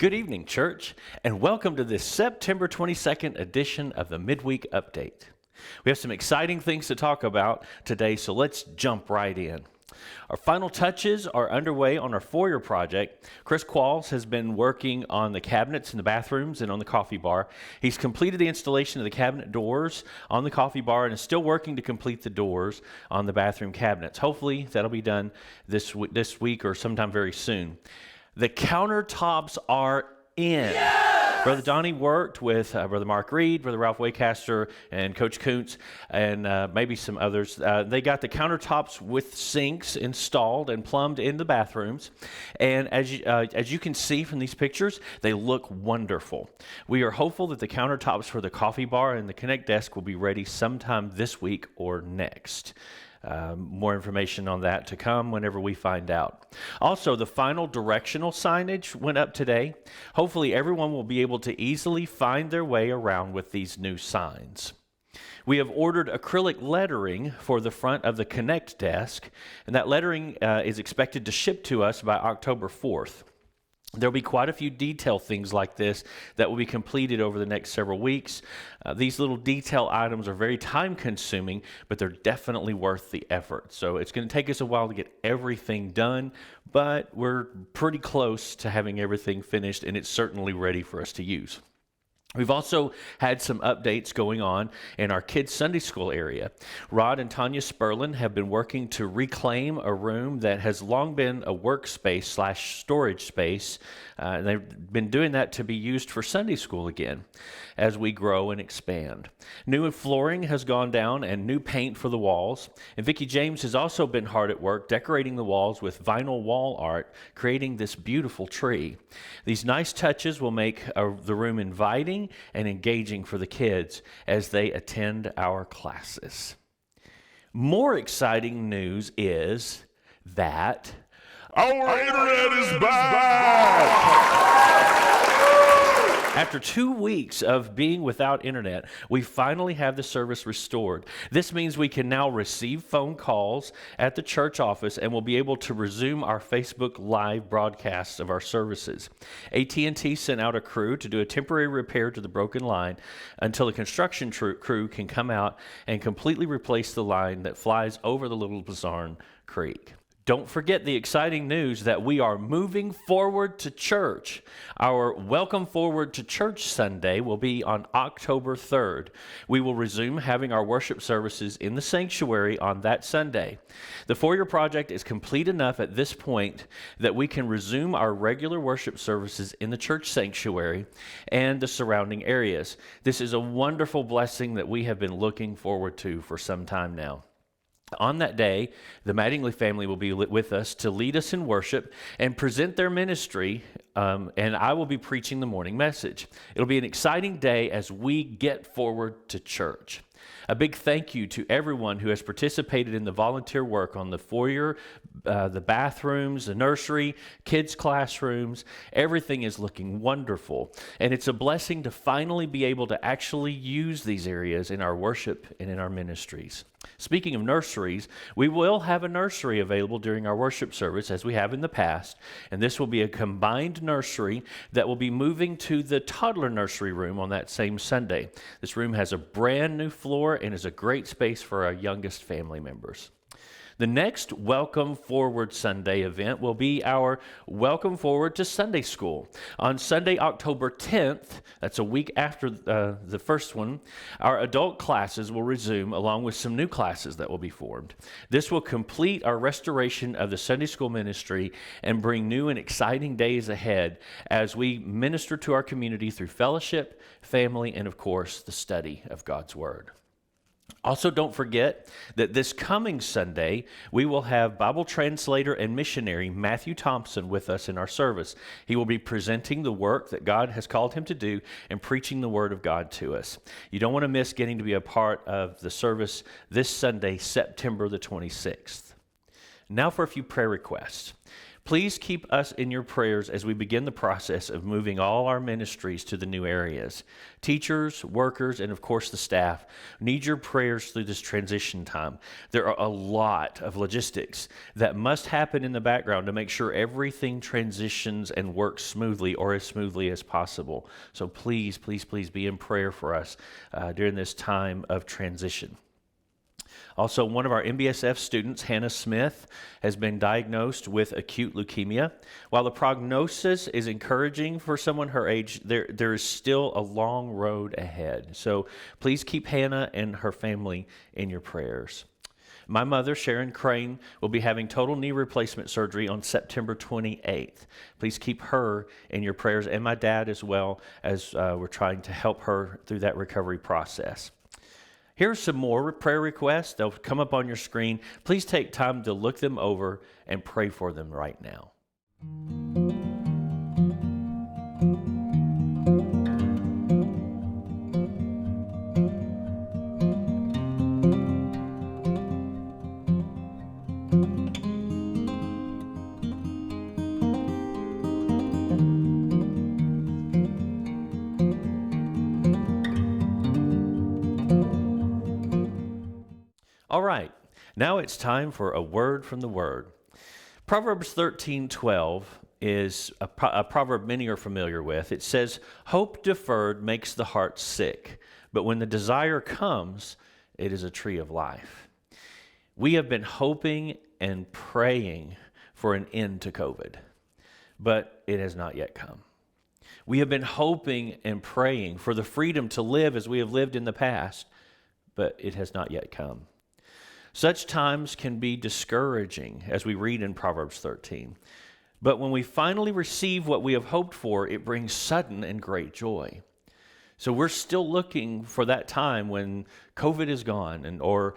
Good evening, church, and welcome to this September 22nd edition of the Midweek Update. We have some exciting things to talk about today, so let's jump right in. Our final touches are underway on our foyer project. Chris Qualls has been working on the cabinets in the bathrooms and on the coffee bar. He's completed the installation of the cabinet doors on the coffee bar and is still working to complete the doors on the bathroom cabinets. Hopefully, that'll be done this week or sometime very soon. The countertops are in. Yes! Brother Donnie worked with Brother Mark Reed, Brother Ralph Waycaster, and Coach Kuntz, and maybe some others. They got the countertops with sinks installed and plumbed in the bathrooms. And as you can see from these pictures, they look wonderful. We are hopeful that the countertops for the coffee bar and the Connect desk will be ready sometime this week or next. More information on that to come whenever we find out. Also, the final directional signage went up today. Hopefully, everyone will be able to easily find their way around with these new signs. We have ordered acrylic lettering for the front of the Connect desk, and that lettering is expected to ship to us by October 4th. There'll be quite a few detail things like this that will be completed over the next several weeks. These little detail items are very time consuming, but they're definitely worth the effort. So it's going to take us a while to get everything done, but we're pretty close to having everything finished, and it's certainly ready for us to use. We've also had some updates going on in our kids' Sunday school area. Rod and Tanya Sperlin have been working to reclaim a room that has long been a workspace / storage space. They've been doing that to be used for Sunday school again as we grow and expand. New flooring has gone down and new paint for the walls. And Vicki James has also been hard at work decorating the walls with vinyl wall art, creating this beautiful tree. These nice touches will make the room inviting and engaging for the kids as they attend our classes. More exciting news is that our internet is back! After 2 weeks of being without internet, we finally have the service restored. This means we can now receive phone calls at the church office and we'll be able to resume our Facebook Live broadcasts of our services. AT&T sent out a crew to do a temporary repair to the broken line until the construction crew can come out and completely replace the line that flies over the Little Bazarn Creek. Don't forget the exciting news that we are moving forward to church. Our Welcome Forward to Church Sunday will be on October 3rd. We will resume having our worship services in the sanctuary on that Sunday. The foyer project is complete enough at this point that we can resume our regular worship services in the church sanctuary and the surrounding areas. This is a wonderful blessing that we have been looking forward to for some time now. On that day, the Mattingly family will be with us to lead us in worship and present their ministry, and I will be preaching the morning message. It'll be an exciting day as we get forward to church. A big thank you to everyone who has participated in the volunteer work on the foyer, the bathrooms, the nursery, kids' classrooms. Everything is looking wonderful, and it's a blessing to finally be able to actually use these areas in our worship and in our ministries. Speaking of nurseries, we will have a nursery available during our worship service as we have in the past, and this will be a combined nursery that will be moving to the toddler nursery room on that same Sunday. This room has a brand new floor and is a great space for our youngest family members. The next Welcome Forward Sunday event will be our Welcome Forward to Sunday School. On Sunday, October 10th, that's a week after the first one, our adult classes will resume along with some new classes that will be formed. This will complete our restoration of the Sunday School ministry and bring new and exciting days ahead as we minister to our community through fellowship, family, and of course, the study of God's Word. Also, don't forget that this coming Sunday, we will have Bible translator and missionary Matthew Thompson with us in our service. He will be presenting the work that God has called him to do and preaching the Word of God to us. You don't want to miss getting to be a part of the service this Sunday, September the 26th. Now for a few prayer requests. Please keep us in your prayers as we begin the process of moving all our ministries to the new areas. Teachers, workers, and of course the staff need your prayers through this transition time. There are a lot of logistics that must happen in the background to make sure everything transitions and works smoothly, or as smoothly as possible. So please, please, please be in prayer for us during this time of transition. Also, one of our MBSF students, Hannah Smith, has been diagnosed with acute leukemia. While the prognosis is encouraging for someone her age, there is still a long road ahead. So please keep Hannah and her family in your prayers. My mother, Sharon Crane, will be having total knee replacement surgery on September 28th. Please keep her in your prayers, and my dad as well, as we're trying to help her through that recovery process. Here's some more prayer requests. They'll come up on your screen. Please take time to look them over and pray for them right now. All right, now it's time for a word from the Word. Proverbs 13:12 is a proverb many are familiar with. It says, "Hope deferred makes the heart sick, but when the desire comes, it is a tree of life." We have been hoping and praying for an end to COVID, but it has not yet come. We have been hoping and praying for the freedom to live as we have lived in the past, but it has not yet come. Such times can be discouraging, as we read in Proverbs 13. But when we finally receive what we have hoped for, it brings sudden and great joy. So we're still looking for that time when COVID is gone, or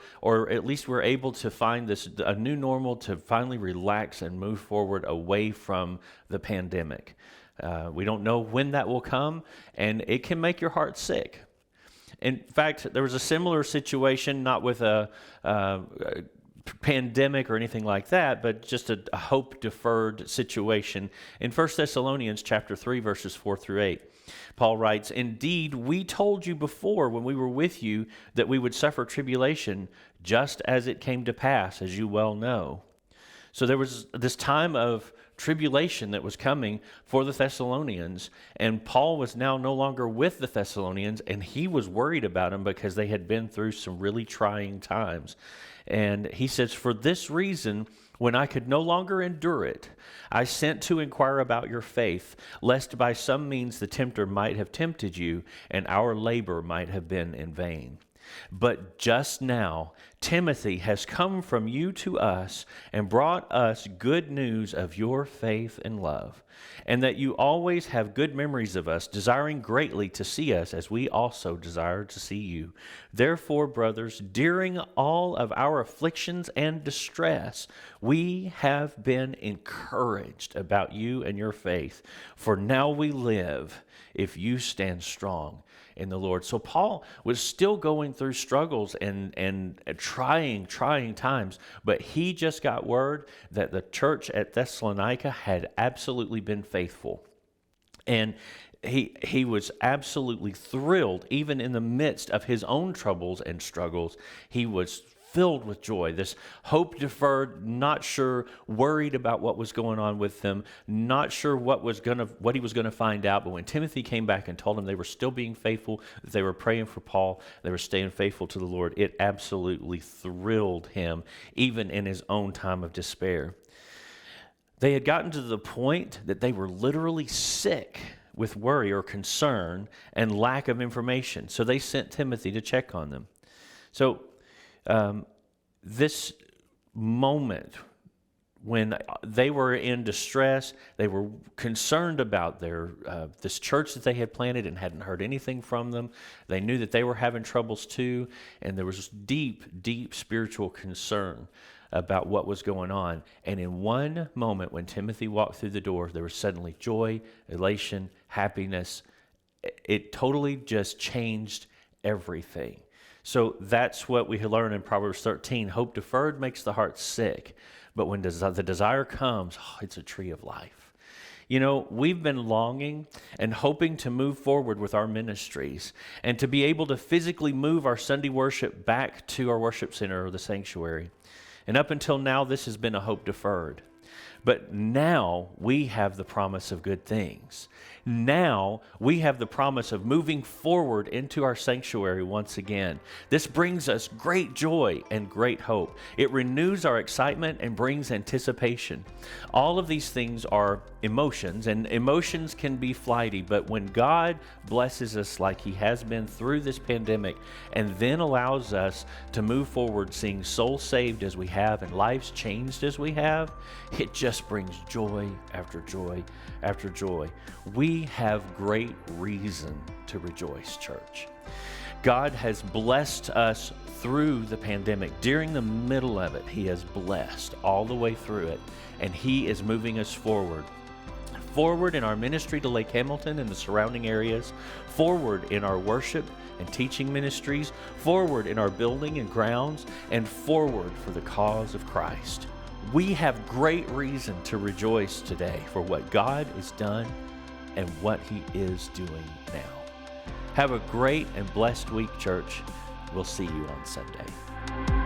at least we're able to find a new normal to finally relax and move forward away from the pandemic. We don't know when that will come, and it can make your heart sick. In fact, there was a similar situation, not with a pandemic or anything like that, but just a hope-deferred situation. In 1 Thessalonians chapter 3, verses 4 through 8, Paul writes, "Indeed, we told you before when we were with you that we would suffer tribulation, just as it came to pass, as you well know." So there was this time of tribulation that was coming for the Thessalonians, and Paul was now no longer with the Thessalonians, and he was worried about them because they had been through some really trying times. And he says, "For this reason, when I could no longer endure it, I sent to inquire about your faith, lest by some means the tempter might have tempted you, and our labor might have been in vain. But just now, Timothy has come from you to us and brought us good news of your faith and love, and that you always have good memories of us, desiring greatly to see us as we also desire to see you. Therefore, brothers, during all of our afflictions and distress, we have been encouraged about you and your faith, for now we live if you stand strong in the Lord." So Paul was still going through struggles and trying times, but he just got word that the church at Thessalonica had absolutely been faithful. And he was absolutely thrilled, even in the midst of his own troubles and struggles. He was filled with joy, this hope deferred, not sure, worried about what was going on with them, not sure what he was gonna find out. But when Timothy came back and told him they were still being faithful, that they were praying for Paul, they were staying faithful to the Lord, it absolutely thrilled him, even in his own time of despair. They had gotten to the point that they were literally sick with worry or concern and lack of information. So they sent Timothy to check on them. So this moment when they were in distress, they were concerned about this church that they had planted and hadn't heard anything from them. They knew that they were having troubles too, and there was deep spiritual concern about what was going on. And in one moment, when Timothy walked through the door, there was suddenly joy, elation, happiness. It totally just changed everything. So that's what we learn in Proverbs 13. Hope deferred makes the heart sick, but when the desire comes, it's a tree of life. You know, we've been longing and hoping to move forward with our ministries and to be able to physically move our Sunday worship back to our worship center or the sanctuary. And up until now, this has been a hope deferred. But now we have the promise of good things. Now we have the promise of moving forward into our sanctuary once again. This brings us great joy and great hope. It renews our excitement and brings anticipation. All of these things are emotions, and emotions can be flighty, but when God blesses us like He has been through this pandemic and then allows us to move forward seeing souls saved as we have and lives changed as we have, it just brings joy after joy after joy. We have great reason to rejoice, church. God has blessed us through the pandemic. During the middle of it, He has blessed all the way through it, and He is moving us forward. Forward in our ministry to Lake Hamilton and the surrounding areas, forward in our worship and teaching ministries, forward in our building and grounds, and forward for the cause of Christ. We have great reason to rejoice today for what God has done and what He is doing now. Have a great and blessed week, church. We'll see you on Sunday.